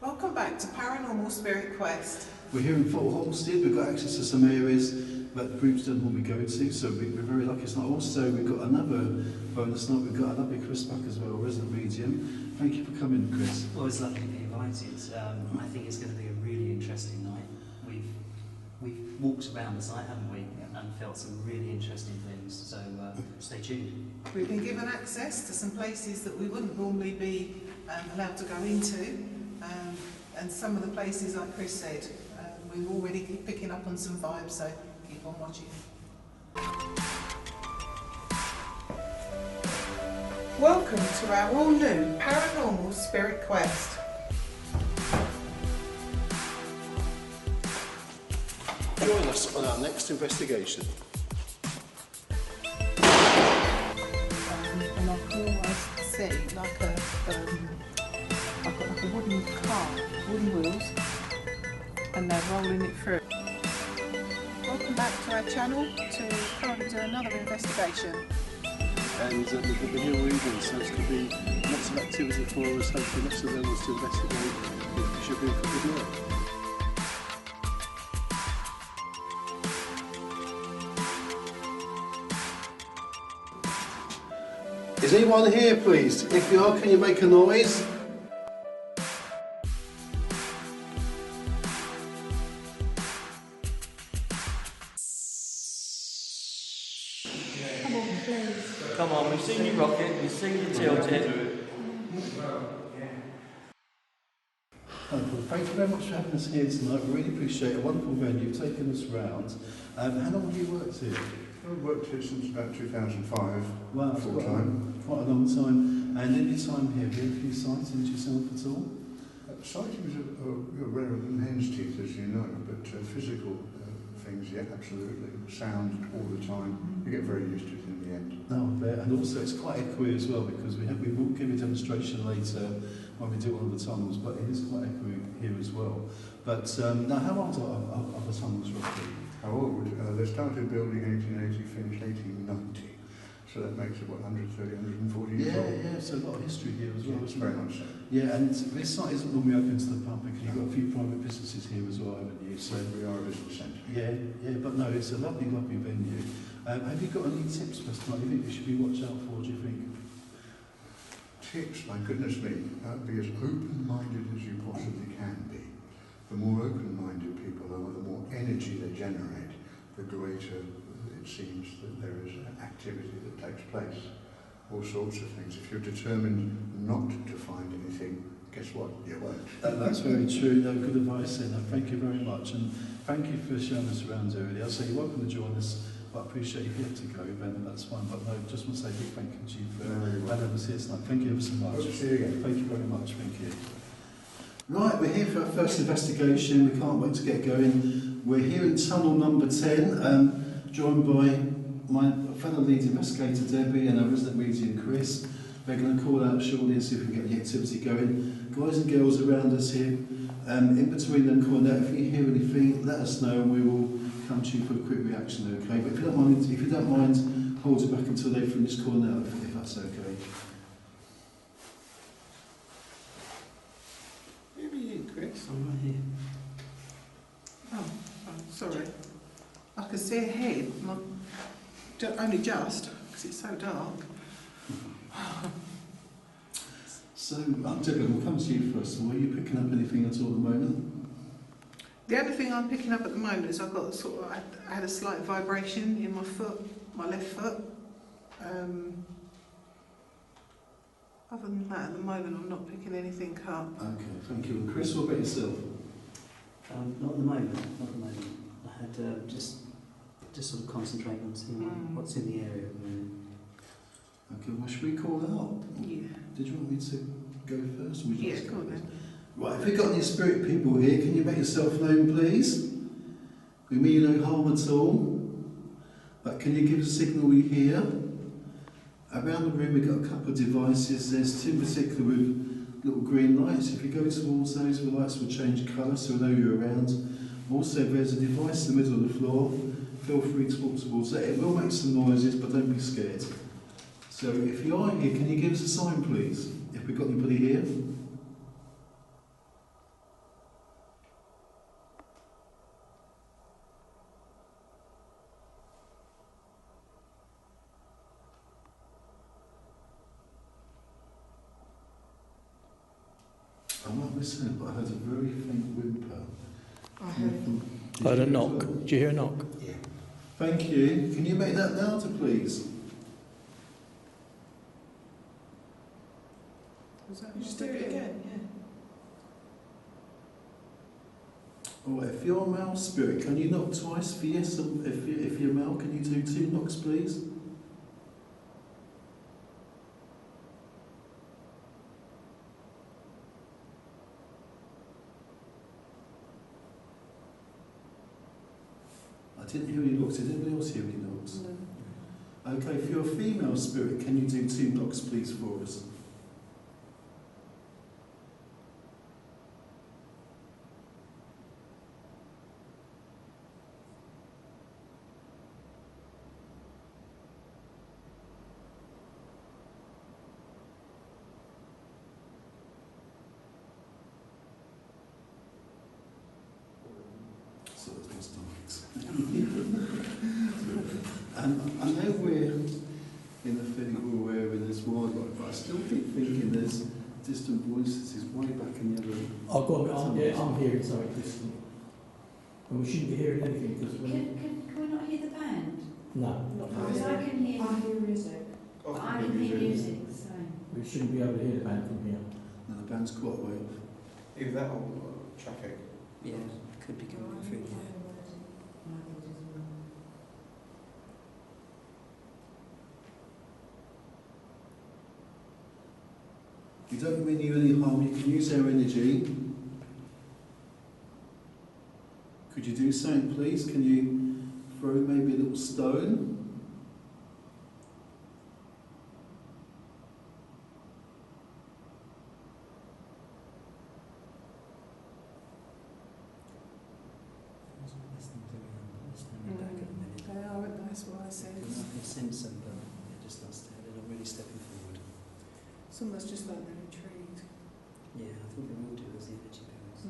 Welcome back to Paranormal Spirit Quest. We're here in Horsted. We've got access to some areas that the groups don't normally go to, so we're very lucky. It's not. Also, we've got another bonus night. We've got another Chris back as well, resident medium. Thank you for coming, Chris. Well, it's lovely to be invited. I think it's going to be a really interesting night. We've walked around the site, haven't we, and felt some really interesting things. So stay tuned. We've been given access to some places that we wouldn't normally be allowed to go into, and some of the places, like Chris said, we're already picking up on some vibes. So keep on watching. Welcome to our all new Paranormal Spirit Quest. Join us on our next investigation. And I can almost see like I've got like a wooden car, wooden wheels, and they're rolling it through. Welcome back to our channel to currently do another investigation. And the new reading, so it's going to be lots of activity for us, hopefully lots of levels to investigate. It should be a good night. Is anyone here, please? If you are, can you make a noise? Come on, please. Come on, we've seen you rock it, we've seen you tilt it. Wonderful. Thank you very much for having us here tonight. We really appreciate it. A wonderful venue. You've taken us round. How long have you worked here? I've worked here since about 2005, Wow, full time. Quite a long time. And in your time here, have you had a few sightings yourself at all? Sightings are rarer than hen's teeth, as you know, but physical things, yeah, absolutely. Sound all the time. You get very used to it in the end. No, I bet. And also it's quite echoey as well, because we will give you a demonstration later when we do one of the tunnels, but it is quite echoey here as well. But now, how old are the tunnels roughly? How old? They started building 1880, finished 1890. So that makes it, what, 130, 140 years old? Yeah, so a lot of history here as well, Yes, isn't very there? much so. Yeah, and this site isn't normally open to the public, and you've got a few private businesses here as well, haven't you? So we are a business centre. Yeah, but no, it's a lovely, lovely venue. Have you got any tips for us tonight? You think we should be watch out for, do you think? Tips, my goodness me, be as open-minded as you possibly can be. The more open-minded people are, the more energy they generate, the greater it seems that there is an activity that takes place. All sorts of things. If you're determined not to find anything, guess what? You won't. That's very true. No, good advice there. No, thank you very much. And thank you for showing us around earlier. So you're welcome to join us, but I appreciate if you have to go, then that's fine. But no, just want to say a big thank you to you for having us here tonight. Thank you ever so much. Hope to see you again. Thank you very much. Thank you. Right, we're here for our first investigation. We can't wait to get going. We're here in tunnel number 10, joined by my fellow lead investigator Debbie and our resident medium Chris. We're going to call out shortly and see if we can get the activity going. Guys and girls around us here, in between them calling out, if you hear anything, let us know and we will come to you for a quick reaction, okay? But if you don't mind, hold it back until they finish calling out, if that's okay. Where are you, Chris? I'm right here. Oh, sorry. I can see a head. Only just, because it's so dark. So, Debbie, we'll come to you first. Are you picking up anything at all at the moment? The only thing I'm picking up at the moment is I've got I had a slight vibration in my foot, my left foot. Other than that, at the moment, I'm not picking anything up. Okay, thank you. And Chris, what about yourself? Not at the moment, not at the moment. I had just sort of concentrate on seeing what's in the area at the minute. Okay, well, should we call out? Yeah. Did you want me to go first? Or would you Yeah, like to go on first? then. Right, if we've got any spirit people here, can you make yourself known, please? We mean no harm at all. But can you give us a signal we hear? Around the room we've got a couple of devices. There's two in particular with little green lights. If you go towards those, the lights will change colour so we know you're around. Also, there's a device in the middle of the floor. Feel free to walk towards that. It will make some noises, but don't be scared. So if you are here, can you give us a sign, please? If we've got anybody here? myself, but I heard a very faint whimper. I heard. Did I heard you a hear as knock. well? Did you hear a knock? Yeah. Thank you. Can you make that louder, please? Was that just do it again? Yeah. All right, if you're a male spirit, can you knock twice for yes? And if you're male, can you do 2 knocks, please? I didn't hear any knocks. Did anybody else hear any knocks? No. Okay, if you're a female spirit, can you do 2 knocks, please, for us? So there's my stomachs. And I know we're in a fairly rural area and there's wildlife, but I still keep thinking there's distant voices is way back in the other. I've got. I'm hearing something distant, and we shouldn't be hearing anything because Can we not hear the band? no, Because I can hear. I hear music. But I can hear music, so. we shouldn't be able to hear the band from here. No, the band's quite way off. Either that or traffic. Yeah, could be coming through there. We don't mean you any harm, you can use our energy. Could you do something, please? Can you throw maybe a little stone? They are, that's what I said. I sense them, but they're just not really stepping forward. It's almost just like they're intrigued. Yeah, I think they will do as the energy goes.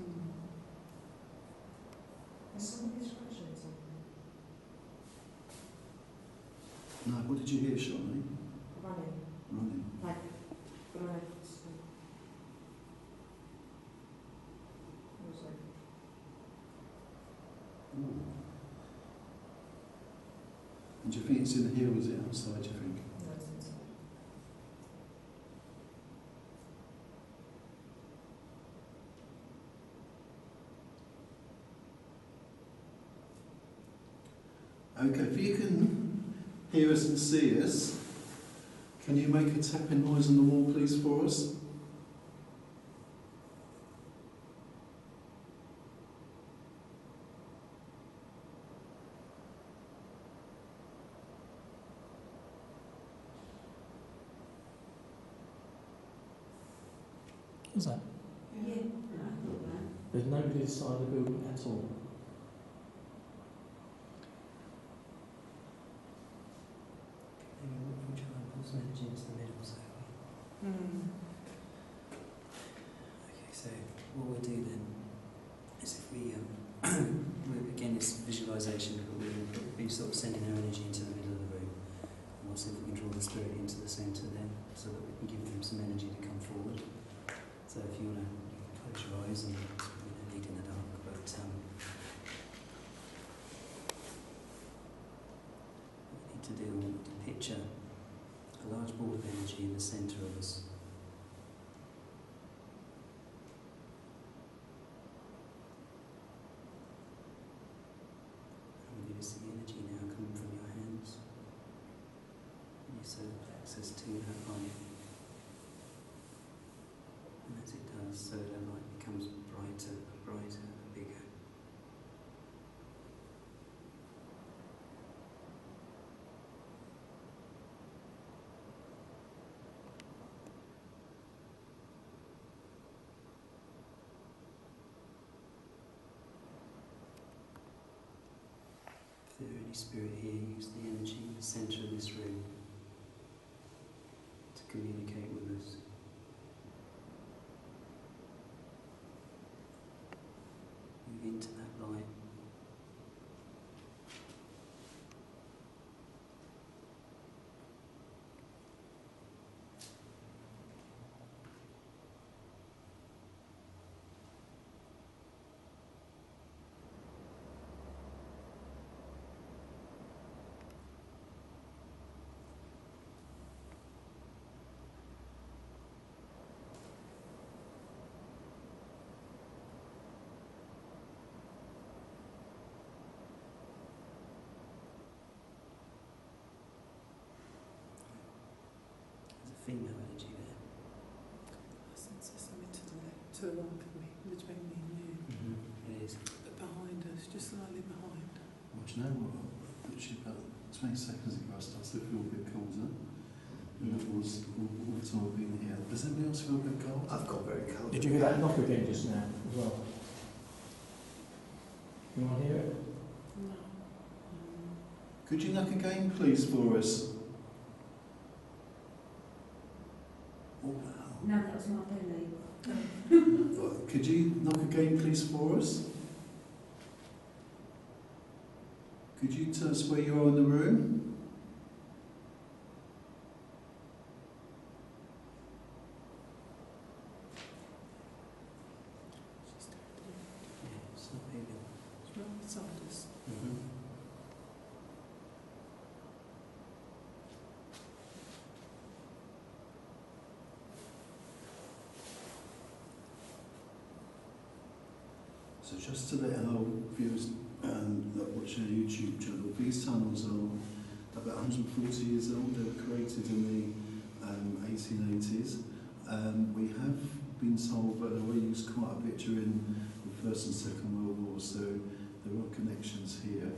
Is somebody scratching something? No, what did you hear, Charlie? Running. Running. Like, blood. Ooh. And do you think it's in here or is it outside, do you think? No, it's inside. Okay, if you can hear us and see us, can you make a tapping noise on the wall, please, for us? What's that? Yeah. I thought that. There's nobody this side of the building at all. Maybe we'll try and pull some energy into the middle, so. Okay, so what we'll do then is if we, again it's visualisation, but we'll be sort of sending our energy into the middle of the room. And we'll see if we can draw the spirit into the centre then, so that we can give them some energy to come forward. So if you want to close your eyes and lead in the dark, but what we need to do is to picture a large ball of energy in the centre of us. And we're going to see energy now coming from your hands. And your solar plexus to that light. And as it does, so that light becomes brighter and brighter and bigger. If there any spirit here, use the energy in the centre of this room to communicate with us. Move into that light. female energy there. I sense there's something to the left, to the right of me, between me and you. It is. But behind us, just slightly behind. Well, do you know what? Literally about 20 seconds ago, I started to feel a bit colder. And that was all the time I've been here. Does anybody else feel a bit cold? I've got very cold. Did you hear that knock again just now as well? You want to hear it? No. Could you knock again, please, for us? Oh, wow. No, that was my belly. Could you knock again, please, for us? Could you tell us where you are in the room? Yeah, it's not moving. It's right beside us. So just to let our viewers that watch our YouTube channel, these tunnels are about 140 years old. They were created in the 1880s. We have been told that they were used quite a bit during the First and Second World War, so there are connections here.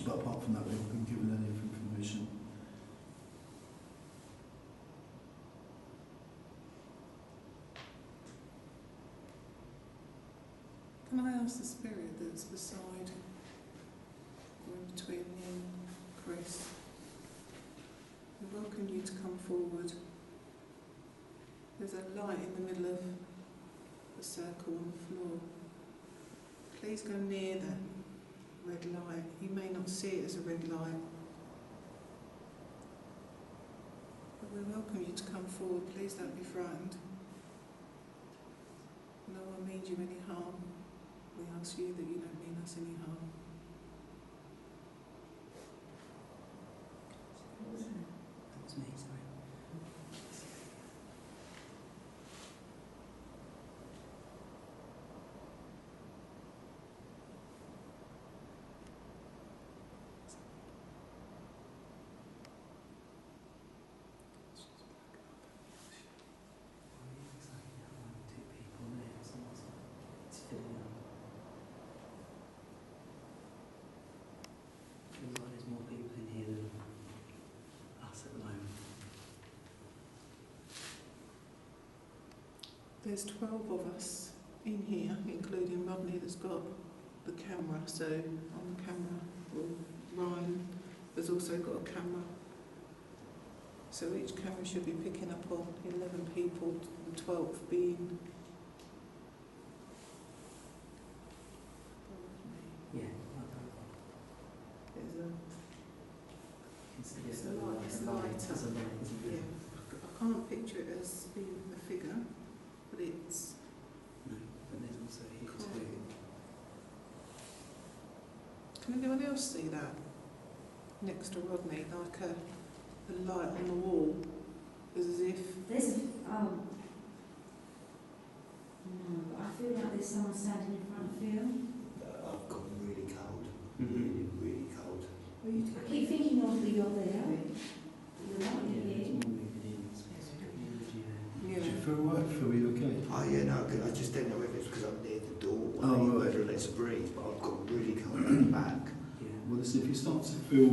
But apart from that, we haven't been given any information. Can I ask the spirit that's beside, or in between me and Chris? We welcome you to come forward. There's a light in the middle of the circle on the floor. Please go near that red light. You may not see it as a red light. But we welcome you to come forward. Please don't be frightened. No one means you any harm. We ask you that you don't mean us any harm. That was me, sorry. Two people there, so it's filling up. Feels like there's more people in here than us at the moment. There's 12 of us in here, including Rodney that's got the camera. So on the camera, Ryan has also got a camera. So each camera should be picking up on 11 people, the 12th being... Yeah, It's a light, it's a lighter. It's a light, isn't Yeah, it? I can't picture it as being a figure, but it's... No, but there's also here Cool. too. Can anyone else see that next to Rodney, like a light on the wall, as if... There's a, no, I feel like there's someone standing in front of Phil. I've got really cold. Mhm. Really cold. I keep thinking of the you're there. You're not Yeah, there's here. more moving in. It's energy there. Do you Yeah. feel right? Feel you okay? Oh yeah, no, I just don't know if it's because I'm near the door or Oh, right. whether it lets breathe, but I've got really cold at the back. Yeah. Well, listen, if you start to feel,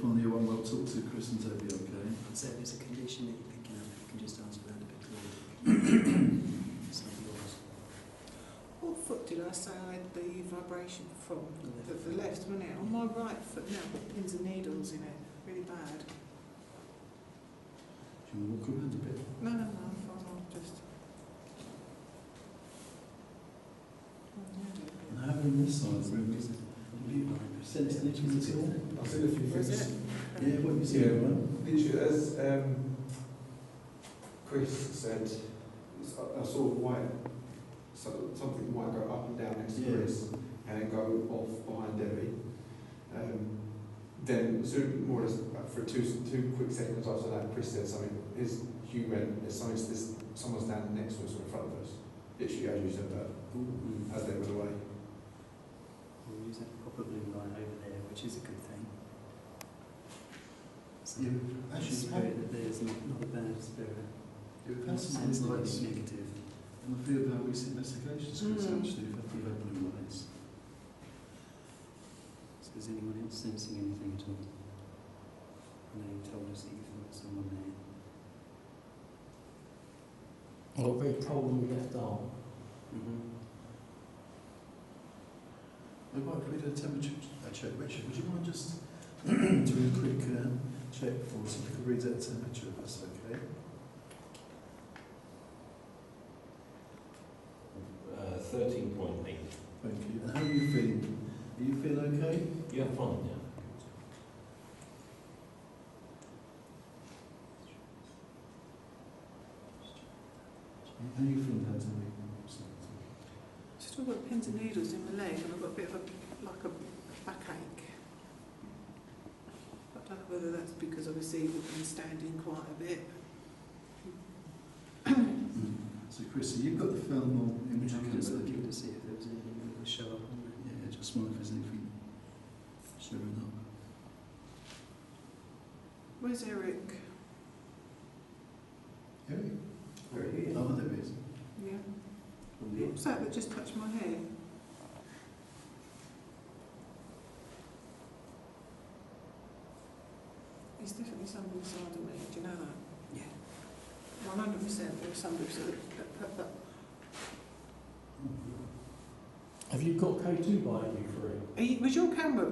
finally you well, talk to Chris and Toby, okay? So if it's a condition that you're picking up, you can just ask around a bit clearer. It's not yours. What foot did I say I had the vibration from? The left. The left, wasn't it? On my right foot now, got pins and needles in it. Really bad. Do you want to walk around a bit? No, I'm fine. I'll just... And how on this side of the room, is it? Have you sensed anything at all? I've seen a few Where is things. it? Yeah, what you see, Yeah. right? Literally, as Chris said, I saw white, something might go up and down next to Yeah. Chris and then go off behind Debbie. Then, more or less, for two quick seconds after that, Chris said something. Hugh went, someone's standing next to us or in front of us. Literally, as you said that, as they went away. We'll use that proper blue light over there, which is a good thing. So Yeah, a actually, spirit that there's not a bad spirit. we've had some Sounds blue like lights negative. on the field of our recent investigations, Chris, Mm. actually, we've had blue lights. So is anyone else sensing anything at all? I know you told us that you felt someone there. I got very cold on my left arm. We might read a temperature check. Richard, would you mind just doing a quick check for us? If you could read that temperature, if that's okay. 13.8. Thank you. And how are you feeling? Are you feeling okay? Yeah, fine, yeah. How are you feeling, Anthony? Still got pins and needles in my leg, and I've got a bit of a backache. I don't know whether that's because obviously we've been standing quite a bit. So, Chrissy, you've got the thermal imaging I'm just camera. looking to see if there was anything that would show up on there. Yeah, just wonder if there's anything showing up. Where's Eric? Eric? Very good. Oh, there he is. Yeah. On here. What's that just touched my hair? There's definitely somebody inside of me, do you know that? Yeah. 100% there was somebody that Have you got K2 by you for it? was your camera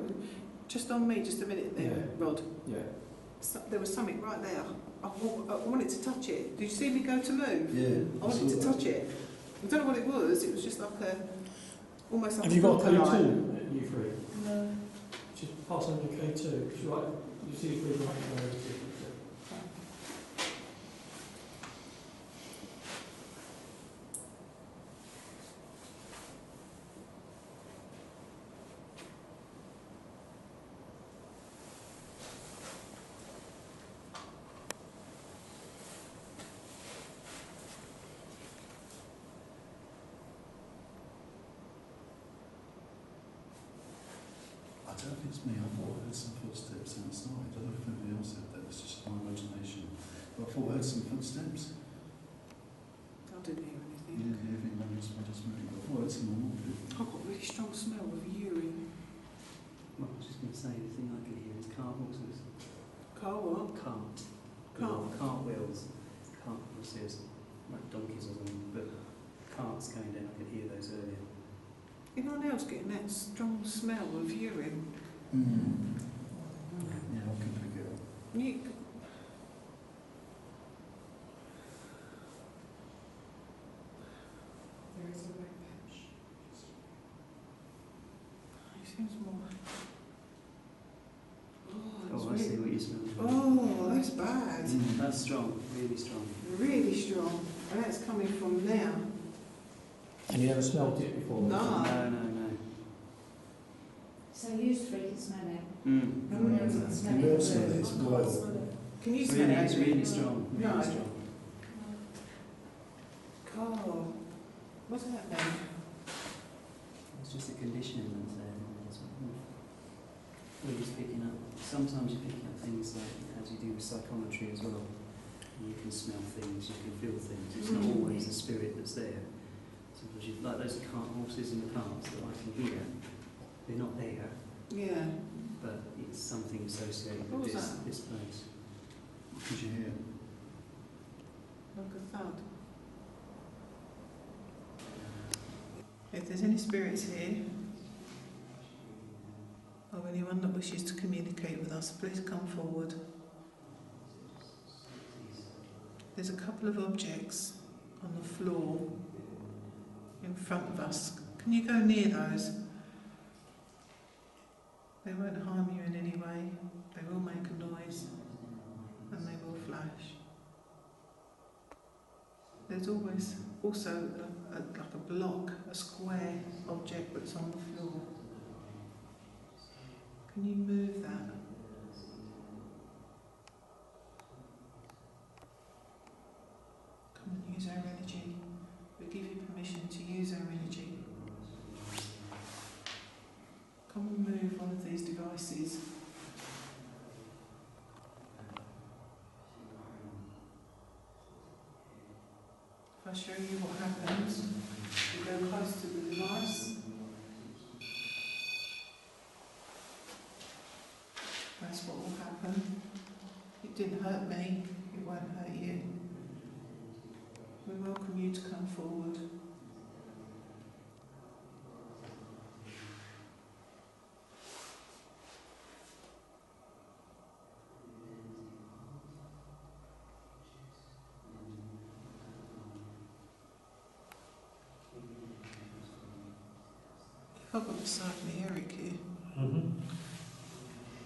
just on me just a minute there, Yeah. Rod? Yeah. There was something right there. I wanted to touch it. Did you see me go to move? Yeah. I wanted to touch it. I don't know what it was. It was just like almost like Have you got a light. K2 at you for it? No. Just pass on your K2. It's right. You see it right there. I don't think it's me. I thought I heard some footsteps outside. I don't know if anybody else said that. It's just my imagination. But I thought I heard some footsteps. I didn't hear You anything. didn't hear anything. I just moved. I thought I heard some movement. I got a really strong smell of urine. Well, I was just going to say, the thing I can hear is cart horses. Car what? Cart. Cart? Wheels. Cart horses. Like donkeys or something. But carts going down, I could hear those earlier. Anyone else getting that strong smell of urine? Yeah, I can pick it up. You, there is a red patch. It seems more. Oh, I see what you're smelling. Oh, that's bad. That's strong, really strong. Really strong. And that's coming from there. And you never smelled it before? No. No. So you three can smell it. Mm. No one else can smell You will it. smell it. It's well. Can you It's smell really, it? it's really strong. Really No. strong. Oh, what's that mean? It's just a conditioning that's there. We're just picking up. Sometimes you're picking up things like as you do with psychometry as well. You can smell things, you can feel things. It's not always a spirit that's there. Sometimes you, like those cart horses in the carts that I can hear. They're not there, Yeah. but it's something associated What with was that? this place. What did you hear? Like a thud. If there's any spirits here, or anyone that wishes to communicate with us, please come forward. There's a couple of objects on the floor in front of us. Can you go near those? They won't harm you in any way. They will make a noise and they will flash. There's always also like a block, a square object that's on the floor. Can you move that? Come and use our energy. We give you permission to use our energy. Come and move one of these devices. I'll show you what happens. You go close to the device. That's what will happen. It didn't hurt me, it won't hurt you. We welcome you to come forward. I've got beside me Eric here.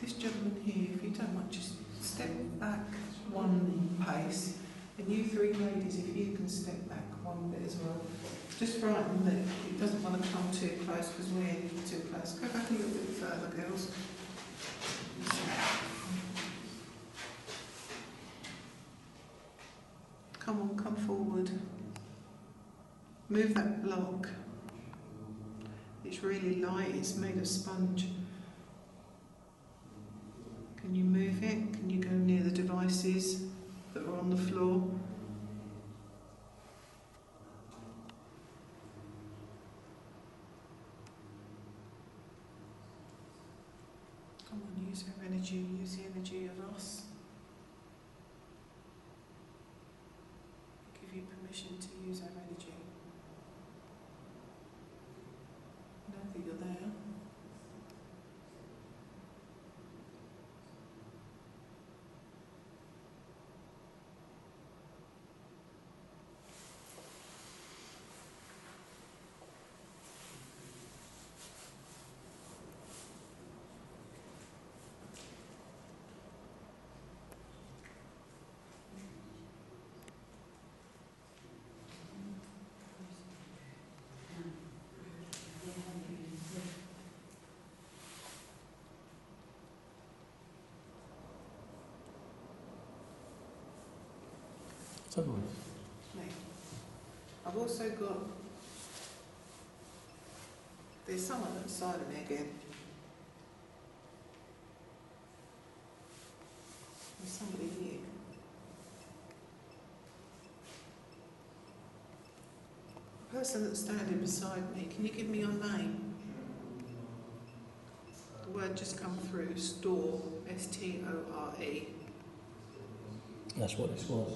This gentleman here, if you don't mind, just step back one pace, and you three ladies, if you can step back one bit as well. Just frightened that he doesn't want to come too close because we're too close. Go back a little bit further, girls. Come on, come forward. Move that block. It's really light, it's made of sponge. Can you move it? Can you go near the devices that are on the floor? Come on, use our energy, use the energy of us. Give you permission to use our energy. Know that you're there. Me. I've also got, there's someone outside of me again. There's somebody here. The person that's standing beside me, can you give me your name? The word just come through, store, S-T-O-R-E. That's what this was.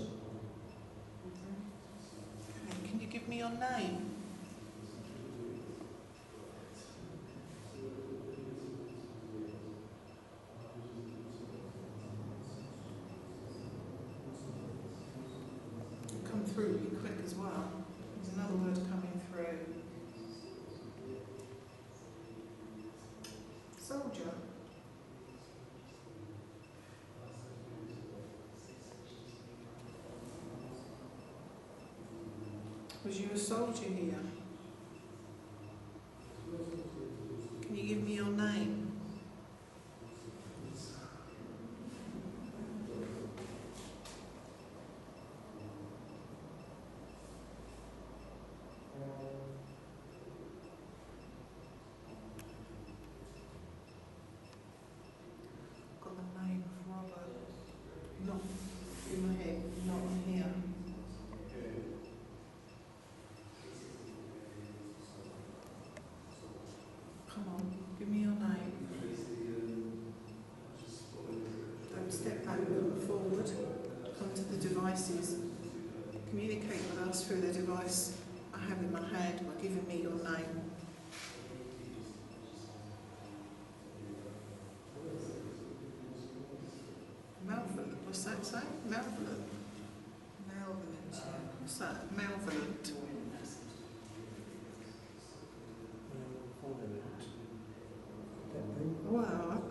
Can you give me your name? Come through really quick as well. There's another word coming through. Soldier. Was you a soldier here? Can you give me your name? Got the name of Robert. Not in my head, not on here. Come on, give me your name. Don't step back, look forward. Come to the devices. Communicate with us through the device I have in my hand by giving me your name. Malevolent, what's that say? Malevolent. Malevolent, yeah. What's that? Malevolent. Wow.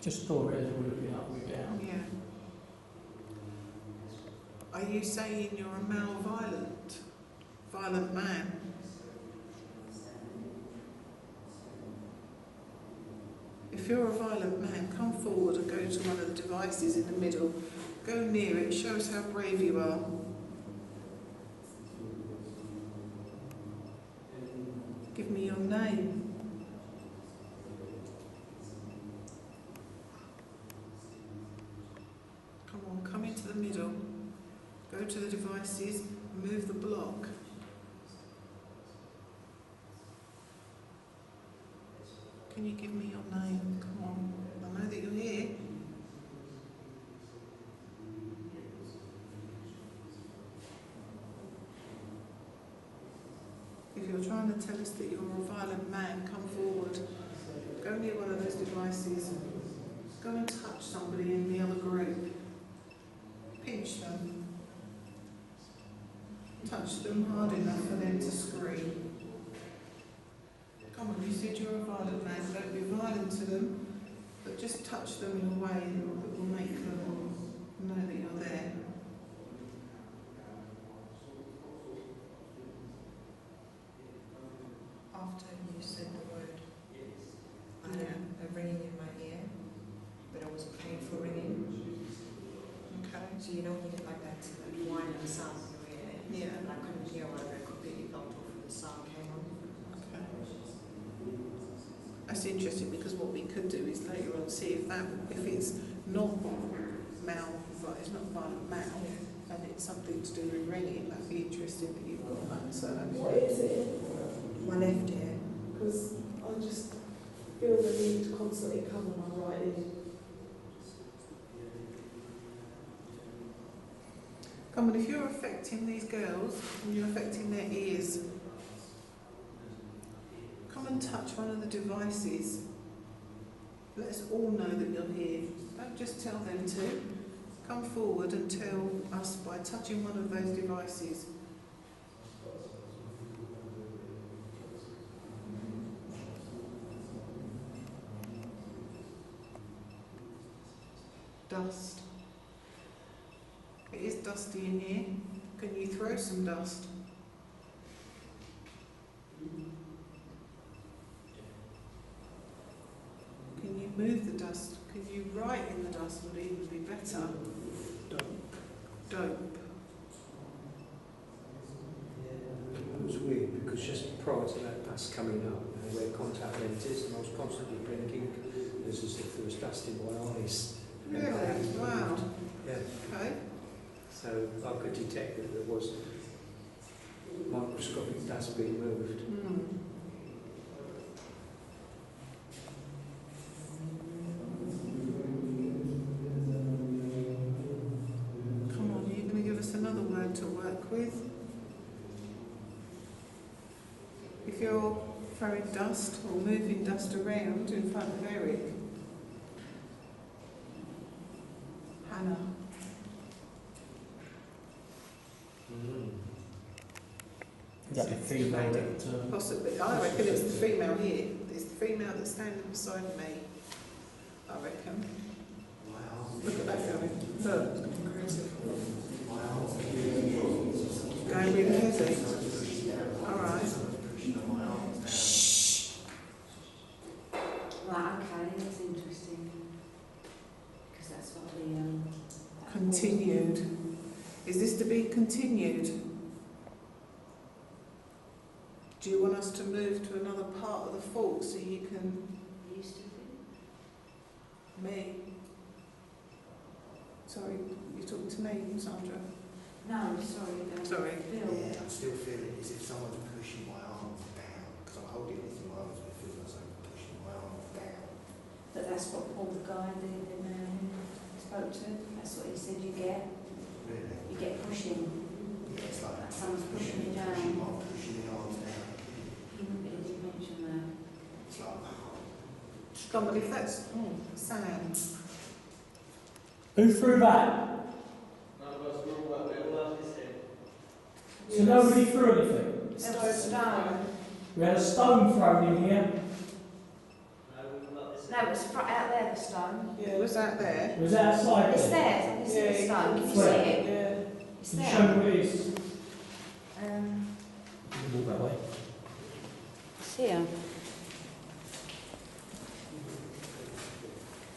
Just store it as we're looking up, we're down. Yeah. Are you saying you're a male violent man? If you're a violent man, come forward and go to one of the devices in the middle. Go near it, show us how brave you are. Give me your name. the middle. Go to the devices, move the block. Can you give me your name? Come on. I know that you're here. If you're trying to tell us that you're a violent man, come forward. Go near one of those devices. Go and touch somebody in the other group. Pinch them. Touch them hard enough for them to scream. Come on, you said you're a violent man. Don't be violent to them, but just touch them in a way that will make them know that you're there. After you said the word, I had a ringing in my ear, but I wasn't painful ringing. Okay. So you know when you get like that whining sound in your ear? Yeah. And I couldn't hear whether it completely blocked off and the sound came on. Okay. That's interesting because what we could do is later on see if it's not mouth, but it's not violent mouth, and it's something to do with ringing. That'd be interesting that you've got that. So what is it? My left ear. Because I just feel the need to constantly come on my right ear. Come on, if you're affecting these girls and you're affecting their ears, come and touch one of the devices. Let us all know that you're here. Don't just tell them to. Come forward and tell us by touching one of those devices. Dust. It is dusty in here. Can you throw some dust? Can you move the dust? Can you write in the dust? Would even be better. Dope. It was weird because just prior to that dust coming up, I wear contact lenses and I was constantly blinking. It was as if there was dust in my eyes. Really? Wow. Yeah. Okay. So I could detect that there was microscopic dust being moved. Come on, are you going to give us another word to work with? If you're throwing dust or moving dust around in front of Eric, Hannah. Is that the female that... Possibly. I reckon it's the female here. It's the female that's standing beside me. I reckon. Look at that going. Look. Going really heavy. Alright. Shh. Right, okay, that's interesting. Because that's what the... Continued. Is this to be continued? Do you want us to move to another part of the fort so you can... Used to be? Me? Sorry, you're talking to me, Sandra? No, sorry. Sorry. Bill. Yeah, I'm still feeling as if someone's pushing my arms down. Because I'm holding this in my arms, but it feels like someone's pushing my arms down. But that's what Paul, the guy, the man who spoke to, that's what he said you get. Really? You get pushing. Yeah, it's like That someone's pushing you down. pushing the arms down. He did mention that. It's like, Come on, if that's... Sam. Who threw that? So nobody threw anything? There was a stone. We had a stone thrown in here. No, it was out there, the stone. Yeah, was that there? It was outside It's there. there, I can see the stone. Can you see Where? it? Yeah. It's Can you there. show me what it is? Walk that way. It's here.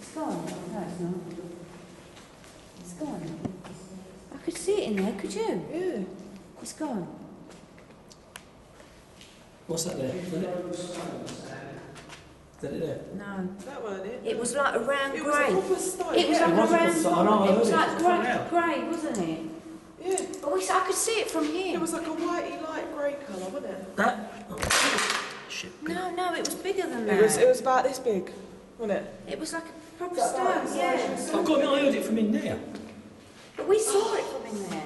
It's gone. No, it's not. It's gone. I could see it in there, could you? Yeah. It's gone. What's that there? That it there? No. That weren't it. It was like a round It was a grey. proper style. It was yeah. like was a a round proper style. I know, I It was heard it. like It's coming out. grey, wasn't it? Yeah. But I could see it from here. It was like a whitey light grey colour, wasn't it? That? Shit. No, it was bigger than that. It was about this big, wasn't it? It was like a proper stone, yeah. I've got I heard it from in there. But we saw it from in there.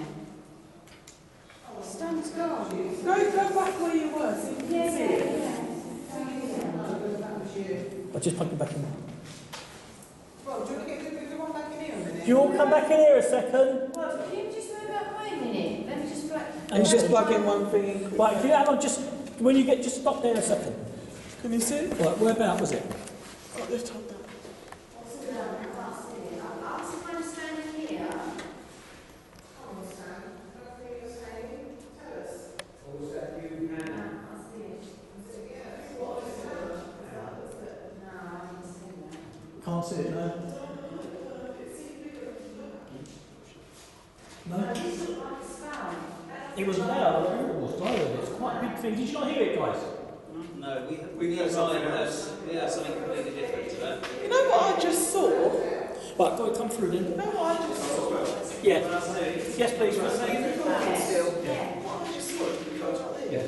Stone's gone. Go back where you were. See if you can see it. I'll just plug it back in. Well, do you want to get the one back in here a minute? Do you all come back in here a second? Well, can you just move out the way a minute? Let me just plug. And Just plug in one thing in quickly. Right, can you hang on, just, when you get, just stop there a second. Can you see? Right, whereabout was it? Oh, lift hold that. Can't see it, no. No? It was loud, I remember it was. I heard it. It's quite a big thing. Did you not hear it, guys? No, we heard something else. We heard something completely different to that. You know what I just saw? Right, got it come through then. You know what I just saw? Yeah. Yes, please. Still. Yeah. What I just saw? Yeah.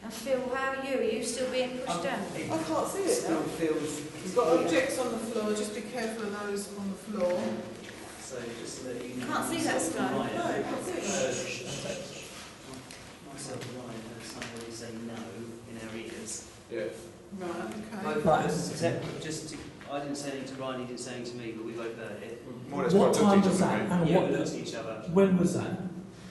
And Phil, how are you? Are you still being pushed down? I can't see it Still now. feels. We've got objects on the floor, just be careful of those on the floor. So just to let you know. Can't see that stone. No, I can't see it. Myself and Ryan heard somebody say no in our ears. Yeah. Right, okay. Right. I didn't say anything to Ryan, he didn't say anything to me, but we both heard it. More or less What quite time touchy, was that? doesn't Hang on, Yeah, we what, looked at each other. when was that?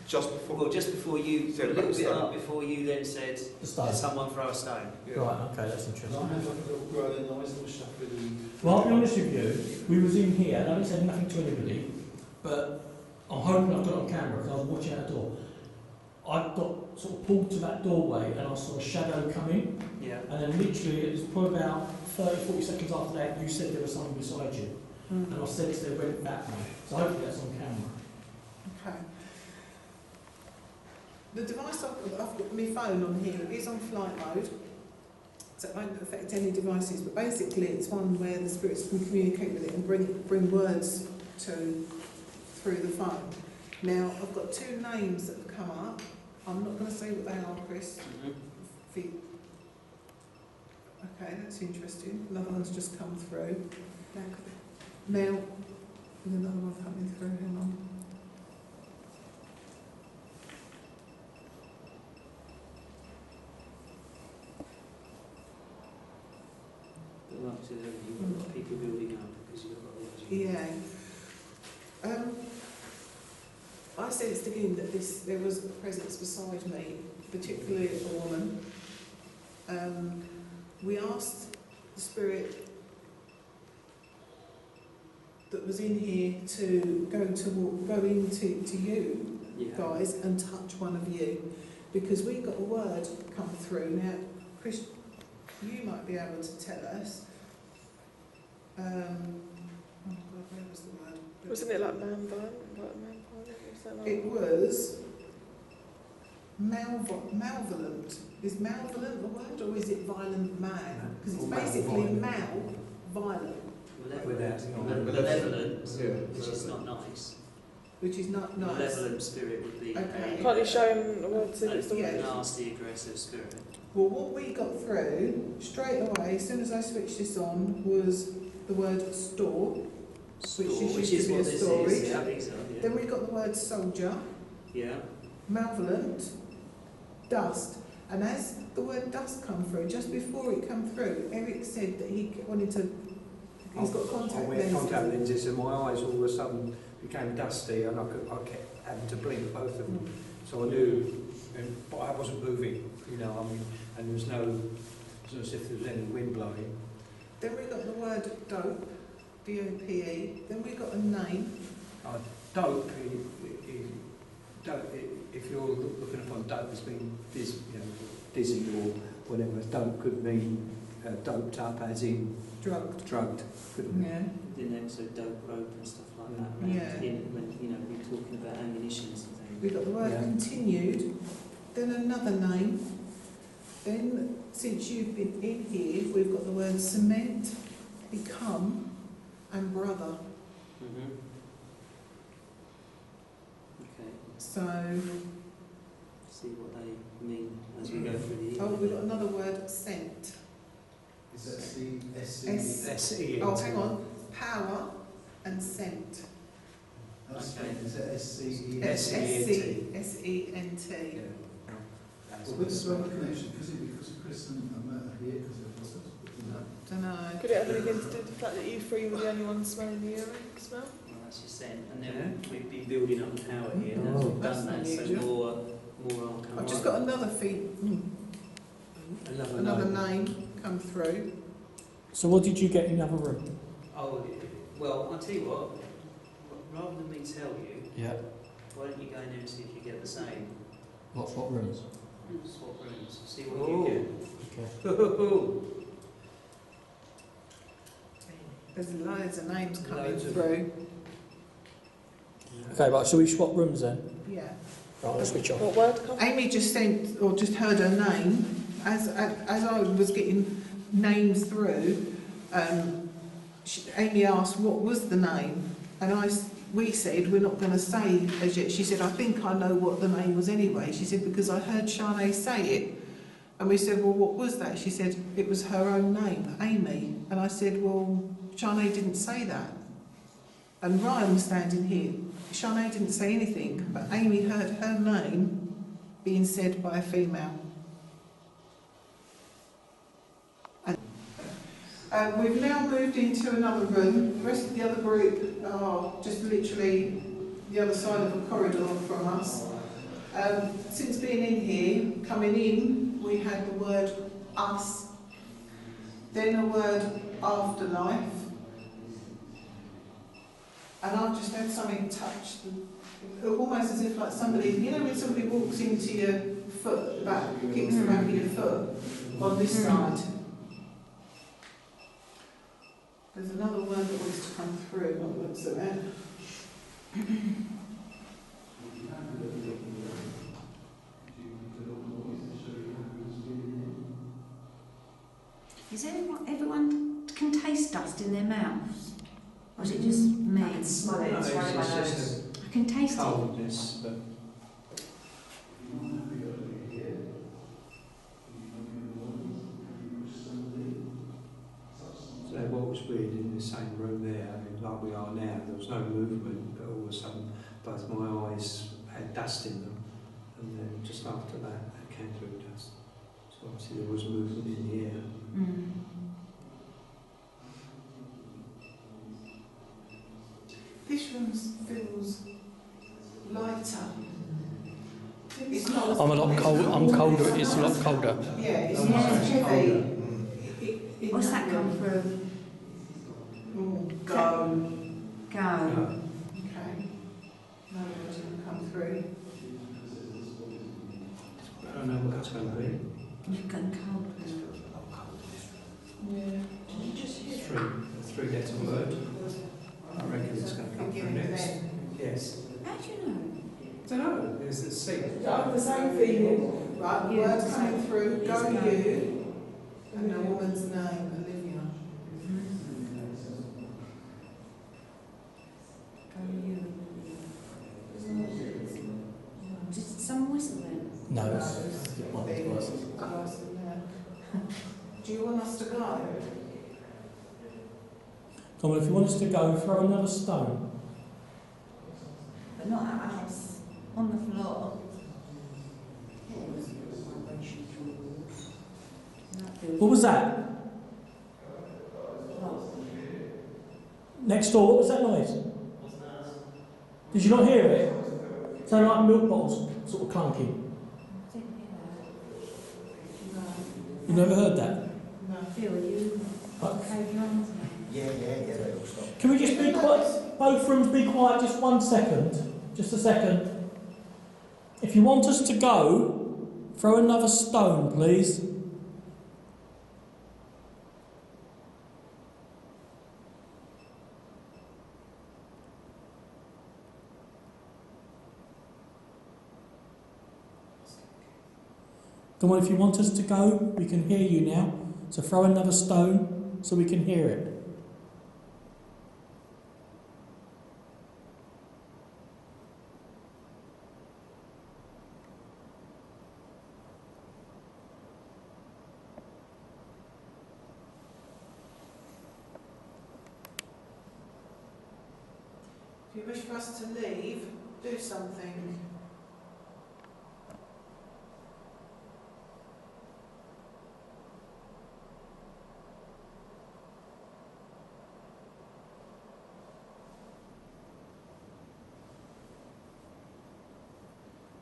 Just before. Well, just before you, Said a little about bit stone. up before you then said, The stone. someone throw a stone. Yeah. Right, okay, that's interesting. I had like a little growling noise, little shuffling and... Well, I'll be honest with you, we was in here, and I didn't say nothing to anybody, but I'm hoping I've got it on camera because I was watching out the door. I got sort of pulled to that doorway and I saw a shadow come in, Yeah. and then literally it was probably about 30-40 seconds after that you said there was something beside you, and I sensed they went that way. So hopefully that's on camera. Okay. The device I've got my phone on here is on flight mode, so it won't affect any devices, but basically it's one where the spirits can communicate with it and bring words through the phone. Now, I've got two names that have come up. I'm not going to say what they are, Chris. Okay, that's interesting. Another one's just come through. Now, there's another one coming through, hang on. But like I said earlier, you've got people building up because you've got the Yeah. I sensed again that there was a presence beside me, particularly a woman. We asked the spirit that was in here to go into you guys and touch one of you, because we got a word come through. Now, Chris, you might be able to tell us. Oh God, where was the word? Wasn't it like man-violent? It was malevolent. Is malevolent the word, or is it violent man? Because it's basically violent. Malevolent, Yeah. which is not nice. Which is not nice. Malevolent spirit would be Okay. Can't you show him the word to it's the Yeah. word? nasty, aggressive spirit. Well, what we got through straight away, as soon as I switched this on, was the word store. Which is Which used is to be what a this storage. is. Yeah, these are, yeah. Then we got the word soldier, Yeah. malevolent, dust. And as the word dust come through, just before it come through, Eric said that he wanted to. He's got contact I wear lenses. contact lenses and my eyes all of a sudden became dusty and I kept having to blink both of them. So I knew, but I wasn't moving, you know, I mean, and there was no, it was as if there was any wind blowing. Then we got the word dope, D-O-P-E. Then we got a name. Dope, if you're looking upon dope as being dizzy or whatever, dope could mean doped up as in drugged, couldn't it? Yeah. Then also dope rope and stuff like that. Yeah. When we're talking about ammunition and things. We got the word continued. Then another name. Then, since you've been in here, we've got the word cement, become, and brother. Mm-hmm. Okay. So, See what they mean as we go through the oh, we've got another word, scent. Is that C-S-C? S-E-N-T. Oh, hang on. Power and scent. Okay. Is that S-C-E? S-E-N-T. S-E-N-T. Yeah. Well, with the brother connection, because Chris and Matt are here, because they're brothers. Don't know. Could it have anything to do with the fact that you three were the only ones smelling the urine smell? Well, that's your scent, and then we'd be building up power here, and as we've That's done that, so unusual. more will come I've just right. got another another name come through. So what did you get in the other room? Oh, well, I'll tell you what, rather than me tell you, Yeah. why don't you go in there and see if you get the same? What rooms? Swap rooms, see what you get. Okay. There's loads of names coming Loads of- through. Okay, right, shall we swap rooms then? Yeah. Right, let's switch on. What word come? Amy just sent, or just heard her name, as I was getting names through, Amy asked what was the name, and we said we're not going to say as yet. She said, I think I know what the name was anyway. She said, because I heard Shanae say it. And we said, well, what was that? She said, it was her own name, Amy. And I said, well, Shanae didn't say that. And Ryan was standing here. Shanae didn't say anything, but Amy heard her name being said by a female. And we've now moved into another room. The rest of the other group are just literally the other side of the corridor from us. Since being in here, coming in, we had the word us, then the word afterlife, and I've just had something touch, almost as if like somebody, you know when somebody walks into your foot, kicks the back of your foot on this side. There's another word that wants to come through, what looks at that. Is everyone can taste dust in their mouths? Or is it just me? I can smell it, No, it's right in my it's nose. just I can taste a it. coldness, but so what was weird in the same room there, I mean, like we are now, there was no movement, but all of a sudden both my eyes had dust in them, and then just after that they came through dust. So obviously there was movement in the air. Mm. This room feels lighter. It's not I'm a lot cold. I'm colder. It's a lot colder. Yeah, it's not as heavy. What's that come through? Go. Go. Okay. No words will come through. I don't know what that's going to be. You've got cold. Yeah. Three letter word. I reckon it's going to come through next. Yes. How do you know? I don't know. There's the C. I have the same feeling. Right, Yeah. words coming through. Go you. And a woman's name, Olivia. Go you. Did someone whistle then? No. Do you want us to go? Come on, if you want us to go, throw another stone. But not at us. On the floor. What was that? Next door, what was that noise? Did you not hear it? Sounded like milk bottles sort of clunking. You never heard that? Phil, you okay, your arms? Yeah, they all stop. Can we just be quiet? Both rooms be quiet just 1 second. Just a second. If you want us to go, throw another stone, please. Come on, if you want us to go, we can hear you now. So throw another stone so we can hear it. If you wish for us to leave, do something.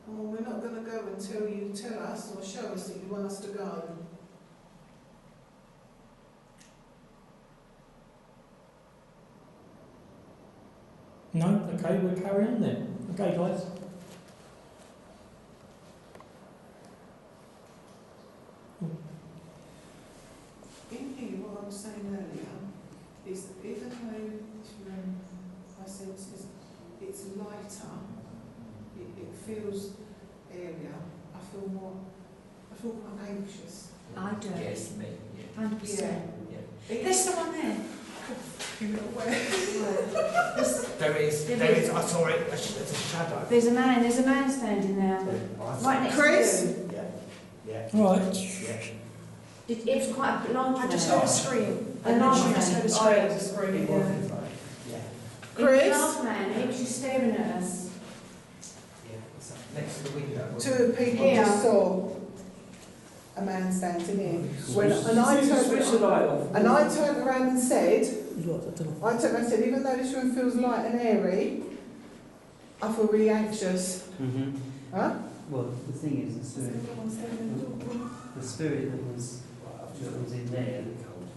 Well, we're not going to go until you tell us or show us that you want us to go. No? Okay, we'll carry on then. Okay, guys. In here, what I was saying earlier is that even though I said it's lighter, it feels area. I feel quite anxious. I do. Yes, me. 100%. Yeah. There's someone there. You know where? There is, I saw it, it's a shadow. There's a man standing there. Right next Chris? to you. Yeah. All right. Yeah. It was quite a large man. I just heard a scream. A large man. just heard a I scream. heard a scream, It yeah. was like, yeah. It was Chris? a large man, and he was just staring at us. Yeah, it's next to the window. Two people Here. just saw a man standing in. And I turned around and said, even though this room feels light and airy, I feel really anxious. Mm-hmm. Huh? Well, the thing is, the spirit that was in there,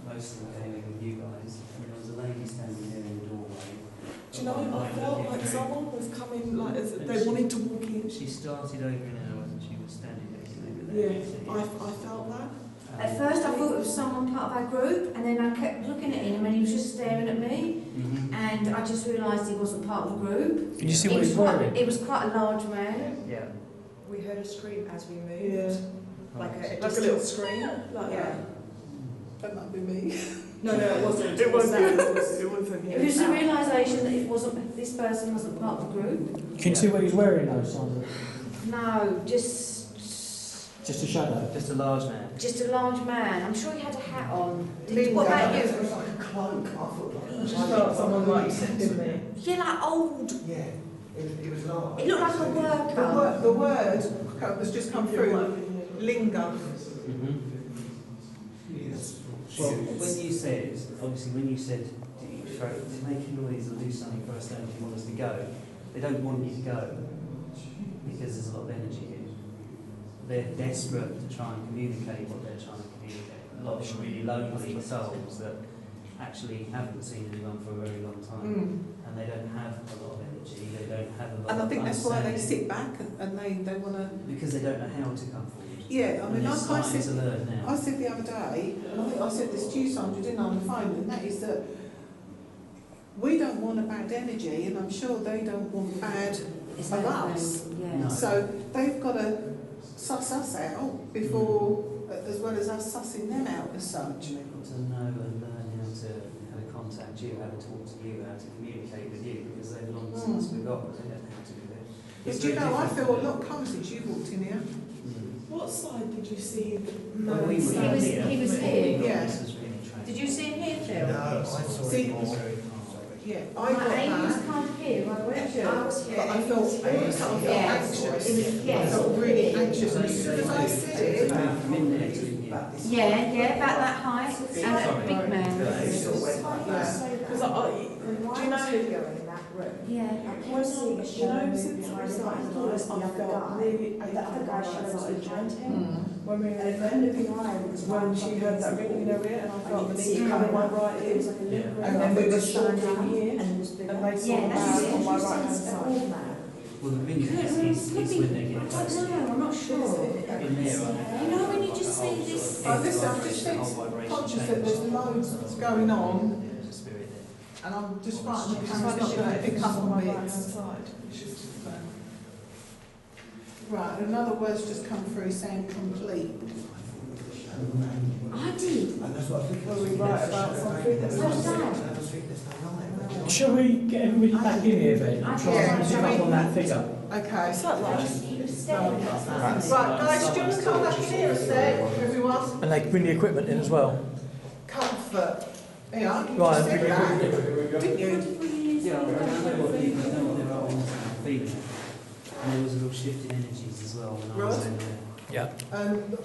most of them came in with you guys, and there was a lady standing there in the doorway. Do you know, I felt like someone was coming, like as if they wanted to walk in. She started opening her eyes and she was standing next to me. Yeah, I felt that. At first I thought it was someone part of our group, and then I kept looking at him and he was just staring at me, and I just realised he wasn't part of the group. Did you see what he was wearing? It was quite a large man. Yeah. We heard a scream as we moved. Yeah. Like a Like a little scream. Like Yeah. That might be me. No, it wasn't. It wasn't. It wasn't. It was the realisation that this person wasn't part of the group. Can you see what he's wearing though, Sandra? No, just Just a shadow. Just a large man. a large man. I'm sure he had a hat on. Linda. What about you? It was like a cloak, I thought like. I just felt someone like in me. Yeah, like old. Yeah, it was large. It looked like a worker. The word has just come through. Linger. Well, when you said, obviously when you said to make a noise or do something for us, don't you want us to go? They don't want you to go because there's a lot of energy here. They're desperate to try and communicate what they're trying to communicate. A lot of really lonely souls that actually haven't seen anyone for a very long time, and they don't have a lot of energy. They don't have a lot. And I think of that's why they understanding sit back and they want to. because they don't know how to come forward. Yeah, I mean, And they're like I starting to said, learn now. I said the other day, and I think I said this to you, Sandra, didn't I, on the phone, and that is that we don't want a bad energy, and I'm sure they don't want bad of us. Yeah. No. So they've got to suss us out before, as well as us sussing them out as such. They've got to know and learn how to contact you, how to talk to you, how to communicate with you, because they've long since forgotten they don't know how to do that. But do you know, I feel a lot calmer since you walked in here. What side did you see? Well, we were He was here. Yeah. This was really tragic. Did you see him here, Phil? No, I saw See, it more. yeah, I got He was that, kind of here, I went to. I was here. but I felt anxious. Yeah. I felt really anxious, and as soon as I said it, From in there to in here. Yeah, about that height, and a big man. Because do you know? Yeah. When since it was started to us, I felt really anxious behind him. When we were in there, when she heard that ring in her ear, and I felt the knee coming my right ear, and then we were standing here, and they saw a man on my right hand side. Well, the ring is when they get close. I don't know, I'm not sure. In there, I You know when you just see this? listen, I'm just conscious that there's loads going on, there's a spirit there. and I'm just frightened the camera's not going to pick up on me. Right, and another word's just come through saying complete. I did. And that's what I think. Were we right about something that's Well not done. Shall we get everybody back in here then and try and pick up on that figure? Okay. Is that like? He was staring at us. Right, guys, do you want to come back in here a sec, everyone? And they can bring the equipment in as well. Comfort. Yeah, you Right, just bring said the that, equipment in. didn't you? Yeah, I know what there are on feeding. And there was a little shift in energies as well when I was Right. in there. Yeah.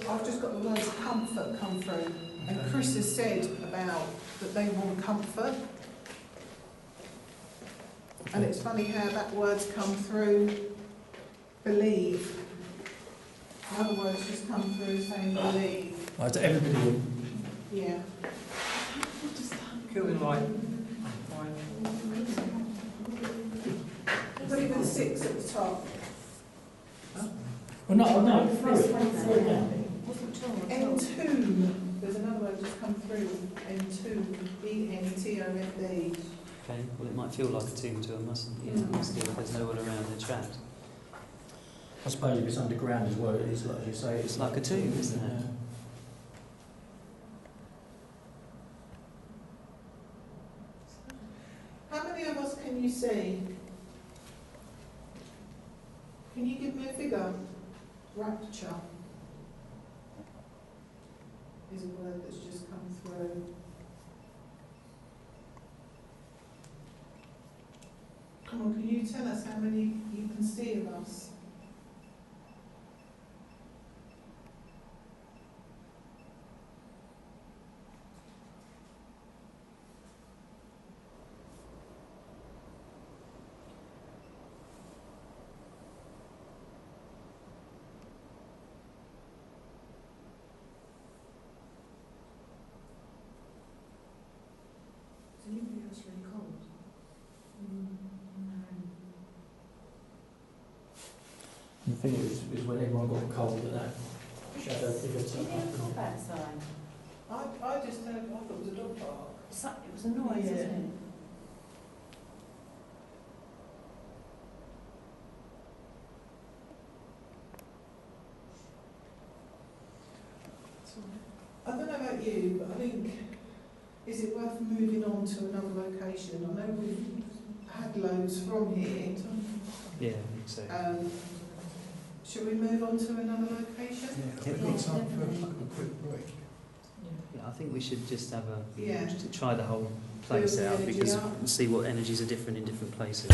I've just got the words comfort come through, and Chris has said about that they want comfort. And it's funny how that word's come through, believe. Another word's just come through saying believe. Right, so everybody in. Yeah. Killing light. Look at the 6 at the top. Well, no, Press through it. one Yeah. Wasn't at all. Entomb. There's another word just come through. Entomb. E-N-T-O-M-B. Okay, well it might feel like a tomb to them, mustn't it? Yeah, still, there's no one around, they're trapped. I suppose if it's underground as well, it is like you say. It's like a tomb, isn't it? Yeah. How many of us can you see? Can you give me a figure? Rapture is a word that's just come through. Come on, can you tell us how many you can see of us? Is anybody else really cold? The thing is when everyone got cold at that shadow figure turned up. outside? I just heard, I thought it was a dog bark. It was a noise, Yeah. wasn't it? I don't know about you, but I think, is it worth moving on to another location? I know we've had loads from here. Yeah, I think so. Should we move on to another location? We've got time for a quick break. Yeah, I think we should just have a, Yeah. just try the whole place Build the out energy because up. see what energies are different in different places.